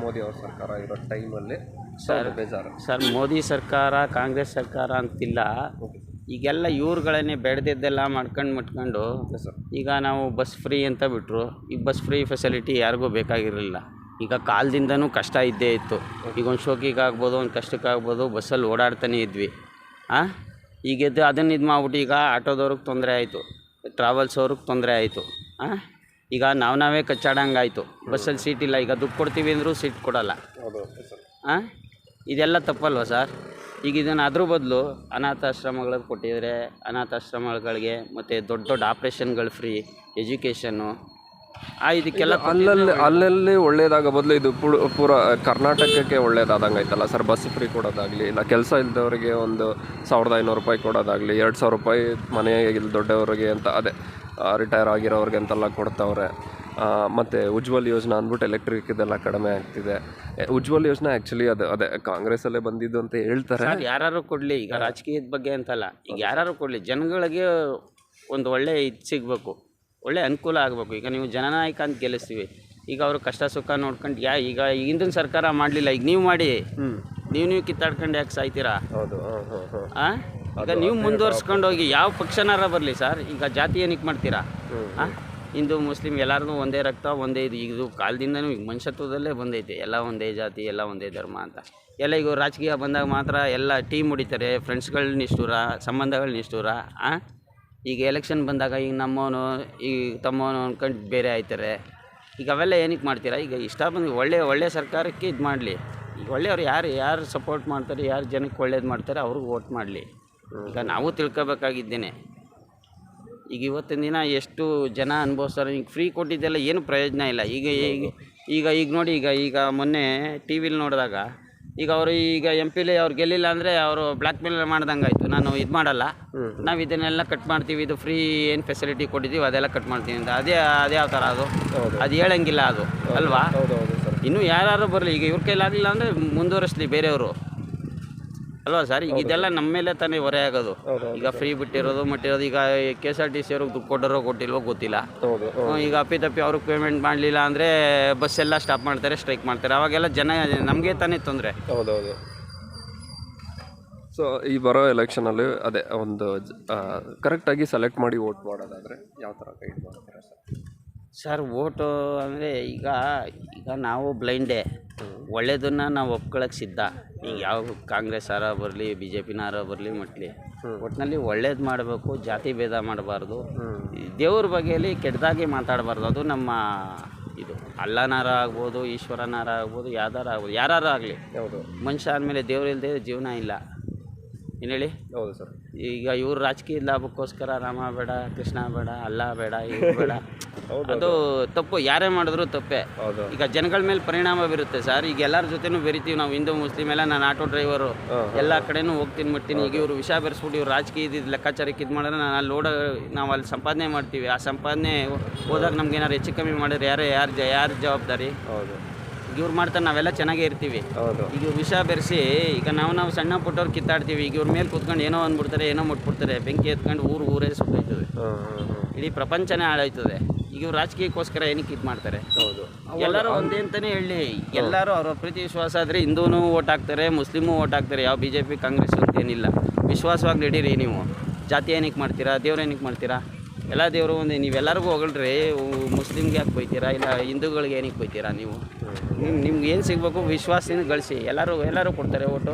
ಮೋದಿ ಅವ್ರ ಸರ್ಕಾರ ಇರೋ ಟೈಮಲ್ಲಿ ಬೇಜಾರು? ಸರ್ ಮೋದಿ ಸರ್ಕಾರ ಕಾಂಗ್ರೆಸ್ ಸರ್ಕಾರ ಅಂತಿಲ್ಲ, ಈಗೆಲ್ಲ ಇವ್ರುಗಳನ್ನೇ ಬೆಳೆದಿದ್ದೆಲ್ಲ ಮಾಡ್ಕೊಂಡು ಈಗ ನಾವು ಬಸ್ ಫ್ರೀ ಅಂತ ಬಿಟ್ಟರು. ಈಗ ಬಸ್ ಫ್ರೀ ಫೆಸಿಲಿಟಿ ಯಾರಿಗೂ ಬೇಕಾಗಿರಲಿಲ್ಲ. ಈಗ ಕಾಲದಿಂದನೂ ಕಷ್ಟ ಇದ್ದೇ ಇತ್ತು. ಈಗ ಒಂದು ಶೋಕಿಗಾಗ್ಬೋದು, ಒಂದು ಕಷ್ಟಕ್ಕಾಗ್ಬೋದು, ಬಸ್ಸಲ್ಲಿ ಓಡಾಡ್ತಾನೆ ಇದ್ವಿ. ಈಗ ಅದನ್ನು ಇದು ಮಾಡ್ಬಿಟ್ಟು ಈಗ ಆಟೋದವ್ರಿಗೆ ತೊಂದರೆ ಆಯಿತು, ಟ್ರಾವೆಲ್ಸ್ ಅವ್ರಿಗೆ ತೊಂದರೆ ಆಯಿತು. ಈಗ ನಾವೇ ಕಚ್ಚಾಡಂಗಾಯಿತು. ಬಸ್ಸಲ್ಲಿ ಸೀಟ್ ಇಲ್ಲ, ಈಗ ದುಡ್ಡು ಕೊಡ್ತೀವಿ ಅಂದರೂ ಸೀಟ್ ಕೊಡೋಲ್ಲ. ಇದೆಲ್ಲ ತಪ್ಪಲ್ವ ಸರ್? ಈಗ ಇದನ್ನು ಅದ್ರ ಬದಲು ಅನಾಥಾಶ್ರಮಗಳಿಗೆ ಕೊಟ್ಟಿದ್ದಾರೆ. ಅನಾಥಾಶ್ರಮಗಳಿಗೆ ಮತ್ತು ದೊಡ್ಡ ದೊಡ್ಡ ಆಪ್ರೇಷನ್ಗಳು ಫ್ರೀ, ಎಜುಕೇಷನ್ನು ಇದಕ್ಕೆಲ್ಲ ಅಲ್ಲಲ್ಲಿ ಒಳ್ಳೇದಾಗ ಬದಲು ಇದು ಪೂರ ಕರ್ನಾಟಕಕ್ಕೆ ಒಳ್ಳೇದಾದಂಗೆ ಆಯ್ತಲ್ಲ ಸರ್. ಬಸ್ ಫ್ರೀ ಕೊಡೋದಾಗಲಿ, ಇಲ್ಲ ಕೆಲಸ ಇಲ್ಲದವ್ರಿಗೆ ಒಂದು 1500 ರೂಪಾಯಿ ಕೊಡೋದಾಗಲಿ, 2000 ರೂಪಾಯಿ ಮನೆ ದೊಡ್ಡವರಿಗೆ ಅಂತ ಅದೇ ರಿಟೈರ್ ಆಗಿರೋರಿಗೆ ಅಂತೆಲ್ಲ ಕೊಡ್ತಾವ್ರೆ. ಮತ್ತು ಉಜ್ವಲ್ ಯೋಜನಾ ಅಂದ್ಬಿಟ್ಟು ಎಲೆಕ್ಟ್ರಿಕ್ ಇದೆಲ್ಲ ಕಡಿಮೆ ಆಗ್ತಿದೆ. ಉಜ್ವಲ್ ಯೋಜನಾ ಆ್ಯಕ್ಚುಲಿ ಅದೇ ಕಾಂಗ್ರೆಸ್ಸಲ್ಲೇ ಬಂದಿದ್ದು ಅಂತ ಹೇಳ್ತಾರೆ. ಯಾರು ಕೊಡಲಿ, ಈಗ ರಾಜಕೀಯದ ಬಗ್ಗೆ ಅಂತಲ್ಲ, ಈಗ ಯಾರು ಕೊಡಲಿ, ಜನಗಳಿಗೆ ಒಂದು ಒಳ್ಳೆ ಇದು ಸಿಗಬೇಕು, ಒಳ್ಳೆ ಅನುಕೂಲ ಆಗಬೇಕು. ಈಗ ನೀವು ಜನನಾಯಕ ಅಂತ ಗೆಲ್ಲಿಸ್ತೀವಿ, ಈಗ ಅವರು ಕಷ್ಟ ಸುಖ ನೋಡ್ಕೊಂಡು ಈಗ ಹಿಂದಿನ ಸರ್ಕಾರ ಮಾಡಲಿಲ್ಲ, ಈಗ ನೀವು ಮಾಡಿ, ನೀವು ಕಿತ್ತಾಡ್ಕೊಂಡು ಯಾಕೆ ಸಾಯ್ತೀರಾ? ಈಗ ನೀವು ಮುಂದುವರ್ಸ್ಕೊಂಡು ಹೋಗಿ ಯಾವ ಪಕ್ಷನಾರ ಬರಲಿ ಸರ್. ಈಗ ಜಾತಿ ಏನಕ್ಕೆ ಮಾಡ್ತೀರಾ? ಹಿಂದೂ ಮುಸ್ಲಿಂ ಎಲ್ಲರನ್ನೂ ಒಂದೇ ರಕ್ತ, ಒಂದೇ ಇದು. ಈಗ ಕಾಲದಿಂದನೂ ಈಗ ಮನುಷ್ಯತ್ವದಲ್ಲೇ ಬಂದೈತೆ, ಎಲ್ಲ ಒಂದೇ ಜಾತಿ, ಎಲ್ಲ ಒಂದೇ ಧರ್ಮ ಅಂತ. ಎಲ್ಲ ಈಗ ರಾಜಕೀಯ ಬಂದಾಗ ಮಾತ್ರ ಎಲ್ಲ ಟೀಮ್ ಹೊಡಿತಾರೆ, ಫ್ರೆಂಡ್ಸ್ಗಳು ನಿಷ್ಠೂರ, ಸಂಬಂಧಗಳು ನಿಷ್ಠೂರ. ಈಗ ಎಲೆಕ್ಷನ್ ಬಂದಾಗ ಈಗ ನಮ್ಮವನು ಈಗ ತಮ್ಮವನು ಅಂದ್ಕೊಂಡು ಬೇರೆ ಆಯ್ತಾರೆ. ಈಗ ಅವೆಲ್ಲ ಏನಕ್ಕೆ ಮಾಡ್ತೀರಾ? ಈಗ ಇಷ್ಟ ಬಂದು ಒಳ್ಳೆ ಸರ್ಕಾರಕ್ಕೆ ಇದು ಮಾಡಲಿ. ಈಗ ಒಳ್ಳೆಯವ್ರು ಯಾರು ಸಪೋರ್ಟ್ ಮಾಡ್ತಾರೆ, ಯಾರು ಜನಕ್ಕೆ ಒಳ್ಳೇದು ಮಾಡ್ತಾರೆ ಅವ್ರಿಗೆ ವೋಟ್ ಮಾಡಲಿ. ಈಗ ನಾವು ತಿಳ್ಕೊಬೇಕಾಗಿದ್ದೇನೆ. ಈಗ ಇವತ್ತಿನ ದಿನ ಎಷ್ಟು ಜನ ಅನುಭವಿಸ್ತಾರೆ. ಈಗ ಫ್ರೀ ಕೊಟ್ಟಿದ್ದೆಲ್ಲ ಏನು ಪ್ರಯೋಜನ ಇಲ್ಲ. ಈಗ ನೋಡಿ, ಈಗ ಮೊನ್ನೆ ಟಿ ವಿಲಿ ನೋಡಿದಾಗ ಈಗ ಅವರು ಈಗ MP ಅವ್ರು ಗೆಲ್ಲಿಲ್ಲ ಅಂದರೆ ಅವರು ಬ್ಲ್ಯಾಕ್ ಮೇಲ್ ಮಾಡ್ದಂಗೆ ಆಯಿತು. ನಾನು ಇದು ಮಾಡಲ್ಲ, ನಾವು ಇದನ್ನೆಲ್ಲ ಕಟ್ ಮಾಡ್ತೀವಿ, ಇದು ಫ್ರೀ ಏನು ಫೆಸಿಲಿಟಿ ಕೊಟ್ಟಿದ್ದೀವಿ ಅದೆಲ್ಲ ಕಟ್ ಮಾಡ್ತೀವಿ ಅಂತ. ಅದೇ ಯಾವ ಥರ ಅದು ಹೇಳಂಗಿಲ್ಲ ಅದು ಅಲ್ವಾ? ಇನ್ನೂ ಯಾರು ಬರಲಿ, ಈಗ ಇವ್ರ ಕೈಲಾಗಲಿಲ್ಲ ಅಂದರೆ ಮುಂದುವರಿಸ್ಲಿ ಬೇರೆಯವರು ಅಲ್ವಾ ಸರ್? ಈಗ ಇದೆಲ್ಲ ನಮ್ಮ ಮೇಲೆ ತಾನೇ ಹೊರೆ ಆಗೋದು. ಈಗ ಫ್ರೀ ಬಿಟ್ಟಿರೋದು ಮಟ್ಟಿರೋದು. ಈಗ KSRTC ಅವ್ರಿಗೆ ದುಡ್ಡು ಕೊಟ್ಟರೋ ಕೊಟ್ಟಿಲ್ವೋ ಗೊತ್ತಿಲ್ಲ. ಈಗ ಅಪ್ಪಿತಪ್ಪಿ ಅವ್ರಿಗೆ ಪೇಮೆಂಟ್ ಮಾಡಲಿಲ್ಲ ಅಂದರೆ ಬಸ್ ಎಲ್ಲ ಸ್ಟಾಪ್ ಮಾಡ್ತಾರೆ, ಸ್ಟ್ರೈಕ್ ಮಾಡ್ತಾರೆ. ಅವಾಗೆಲ್ಲ ಜನ ನಮಗೆ ತಾನೇ ತೊಂದರೆ. ಹೌದೌದು. ಸೊ ಈ ಬರೋ ಎಲೆಕ್ಷನಲ್ಲಿ ಅದೇ ಒಂದು ಕರೆಕ್ಟಾಗಿ ಸೆಲೆಕ್ಟ್ ಮಾಡಿ ವೋಟ್ ಮಾಡೋದಾದರೆ ಯಾವ ಥರ ಗೈಡ್ ಮಾಡ್ತಾರೆ ಸರ್? ವೋಟು ಅಂದರೆ ಈಗ ನಾವು ಬ್ಲೈಂಡೇ, ಒಳ್ಳೆಯದನ್ನು ನಾವು ಒಪ್ಕೊಳ್ಳೋಕೆ ಸಿದ್ಧ. ಈಗ ಯಾವ ಕಾಂಗ್ರೆಸ್ ಆರ ಬರಲಿ, BJPನಾರ ಬರಲಿ ಮಟ್ಲಿ, ಒಟ್ಟಿನಲ್ಲಿ ಒಳ್ಳೇದು ಮಾಡಬೇಕು, ಜಾತಿ ಭೇದ ಮಾಡಬಾರ್ದು, ದೇವ್ರ ಬಗ್ಗೆಯಲ್ಲಿ ಕೆಟ್ಟದಾಗಿ ಮಾತಾಡಬಾರ್ದು. ಅದು ನಮ್ಮ ಇದು. ಅಲ್ಲನಾರ ಆಗ್ಬೋದು, ಈಶ್ವರನಾರ ಆಗ್ಬೋದು, ಯಾರು ಆಗಲಿ, ಮನುಷ್ಯ ಆದಮೇಲೆ ದೇವ್ರಿಲ್ಲದೆ ಜೀವನ ಇಲ್ಲ. ಏನು ಹೇಳಿ? ಹೌದು ಸರ್. ಈಗ ಇವ್ರು ರಾಜಕೀಯ ಲಾಭಕ್ಕೋಸ್ಕರ ರಾಮ ಬೇಡ, ಕೃಷ್ಣ ಬೇಡ, ಅಲ್ಲ ಬೇಡ, ಇವ್ರು ಬೇಡ, ಅದು ತಪ್ಪು. ಯಾರೇ ಮಾಡಿದ್ರು ತಪ್ಪೇ. ಈಗ ಜನಗಳ ಮೇಲೆ ಪರಿಣಾಮ ಬೀರುತ್ತೆ ಸರ್. ಈಗ ಎಲ್ಲರ ಜೊತೆನೂ ಬೆರಿತೀವಿ ನಾವು, ಹಿಂದೂ ಮುಸ್ಲಿಮ್ ಎಲ್ಲ. ನಾನು ಆಟೋ ಡ್ರೈವರು, ಎಲ್ಲ ಕಡೆನೂ ಹೋಗ್ತೀನಿ ಮಟ್ತೀನಿ. ಈಗ ಇವರು ವಿಷ ಬೆರೆಸ್ಬಿಟ್ಟು ಇವ್ರು ರಾಜಕೀಯ ಲೆಕ್ಕಾಚಾರಕ್ಕೆ ಇದು ಮಾಡಿದ್ರೆ ನಾನು ಅಲ್ಲಿ ನಾವು ಅಲ್ಲಿ ಸಂಪಾದನೆ ಮಾಡ್ತೀವಿ. ಆ ಸಂಪಾದನೆ ಹೋದಾಗ ನಮ್ಗೆ ಏನಾರು ಹೆಚ್ಚು ಕಮ್ಮಿ ಮಾಡಿದ್ರೆ ಯಾರು ಜವಾಬ್ದಾರಿ? ಇವ್ರು ಮಾಡ್ತಾರೆ, ನಾವೆಲ್ಲ ಚೆನ್ನಾಗೇ ಇರ್ತೀವಿ. ಈಗ ವಿಷ ಬೆರೆಸಿ ಈಗ ನಾವು ಸಣ್ಣ ಪುಟ್ಟವ್ರು ಕಿತ್ತಾಡ್ತೀವಿ. ಈಗ ಇವ್ರ ಮೇಲೆ ಕೂತ್ಕೊಂಡು ಏನೋ ಅಂದ್ಬಿಡ್ತಾರೆ, ಏನೋ ಮುಟ್ಬಿಡ್ತಾರೆ, ಬೆಂಕಿ ಎತ್ಕೊಂಡು ಊರೇ ಸುಟ್ಟೋಯ್ತದೆ, ಇಡೀ ಪ್ರಪಂಚನೇ ಹಾಳಾಯ್ತದೆ. ಈಗ ಇವ್ರು ರಾಜಕೀಯಕ್ಕೋಸ್ಕರ ಏನಕ್ಕೆ ಇದು ಮಾಡ್ತಾರೆ? ಎಲ್ಲರೂ ಒಂದೇ ಅಂತಲೇ ಹೇಳಿ. ಎಲ್ಲರೂ ಅವ್ರ ಪ್ರೀತಿ ವಿಶ್ವಾಸ ಆದರೆ ಹಿಂದೂನೂ ಓಟ್ ಹಾಕ್ತಾರೆ, ಮುಸ್ಲಿಮೂ ಓಟ್ ಹಾಕ್ತಾರೆ. ಯಾವ BJP ಕಾಂಗ್ರೆಸ್ ಅಂತೇನಿಲ್ಲ. ವಿಶ್ವಾಸವಾಗಿ ನಡೀರಿ. ನೀವು ಜಾತಿ ಏನಕ್ಕೆ ಮಾಡ್ತೀರಾ? ದೇವ್ರು ಏನಕ್ಕೆ ಮಾಡ್ತೀರಾ? ಎಲ್ಲ ದೇವರು ಒಂದೇ. ನೀವೆಲ್ಲರಿಗೂ ಹೊಗಳ್ರಿ, ಮುಸ್ಲಿಮ್ಗೆ ಯಾಕೆ ಬೈತೀರಾ? ಇಲ್ಲ ಹಿಂದೂಗಳಿಗೆ ಏನಕ್ಕೆ ಬೈತೀರಾ? ನೀವು ನಿಮ್ಗೆ ಏನು ಸಿಗಬೇಕು ವಿಶ್ವಾಸದಿಂದ ಗಳಿಸಿ. ಎಲ್ಲರೂ ಕೊಡ್ತಾರೆ ಓಟು.